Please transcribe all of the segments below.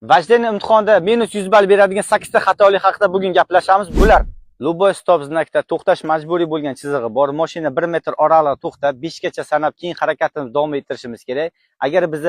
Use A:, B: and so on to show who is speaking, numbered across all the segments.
A: Vojden imtihonda -100 ball beradigan 8 ta xatolik haqida bugun gaplashamiz. Bular: Luboy stop znakda to'xtash majburiy bo'lgan chizig'i bor. Mashina 1 metr oraliq to'xtab, 5 gacha sanab keyin harakatimizni davom ettirishimiz kerak. Agar biz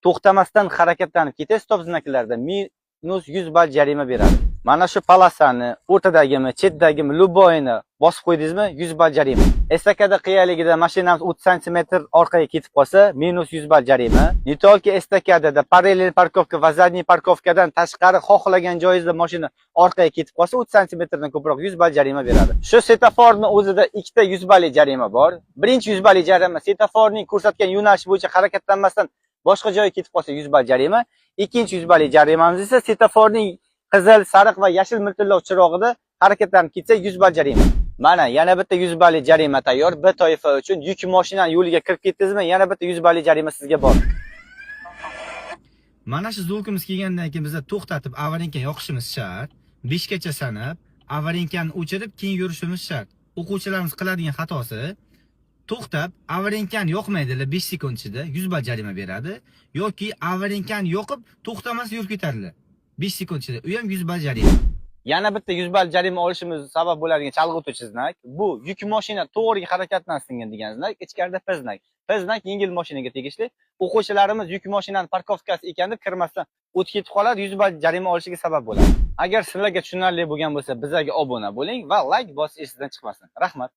A: to'xtamasdan harakatlanib ketsak, stop znaklarida -100 ball jarima beradi. Mana shu palasani o'rtadagimi, chetdagimi luboyini bosib qo'ydingizmi, 100 ball jarima. Estakada qiyaligida mashinamiz 30 sm orqaga ketib qolsa, -100 ball jarima. Nitolki estakadada parallel parkovka va zadniy parkovkadan tashqari xohlagan joyingizda mashina orqaga ketib qolsa, 30 sm dan ko'proq 100 ball jarima beradi. Shu svetoforni o'zida ikkita 100 ballik jarima bor. Birinchi 100 ballik jarima svetoforning ko'rsatgan yo'nalish bo'yicha harakatlanmasdan boshqa joyga ketib qolsa 100 ball jarima. Ikkinchi 100 ballik jarimamiz esa svetoforning qizil, sariq va yashil miltillov chirog'ida harakatlanib ketsa 100 ball jarima. Mana yana bitta 100 ballik jarima tayyor. Bir toifa uchun yuk mashinani yo'liga kirib ketdingizmi, yana bitta 100 ballik jarima sizga bor.
B: Mana shu zulkimiz kelgandan keyin biza to'xtatib avarinka yoqishimiz shart. 5 gacha sanab, avarinkani o'chirib keyin yurishimiz shart. O'quvchilarimiz qiladigan xatosi to'xtab, avarinkani yoqmaydilar 5 sekund ichida 100 ball jarima beradi yoki avarinkani yoqib, to'xtamasdan yurib ketadilar. 5 sekund ichida u ham 100 ball jarima.
A: Yana bitta 100 ball jarima olishimiz sabab bo'ladigan chalg'ituvchi znak bu yuk mashina to'g'ri harakatlansin degan znak, ichkarida P znak. P znak yengil mashinaga tegishli. O'quvchilarimiz yuk mashinani parkovkasi ekan deb kirmasdan o'tib ketib qoladi, 100 ball jarima olishiga sabab bo'ladi. Agar sizlarga tushunarli bo'lgan bo'lsa, bizlarga obuna bo'ling va like bosish esingizdan chiqmasin. Rahmat.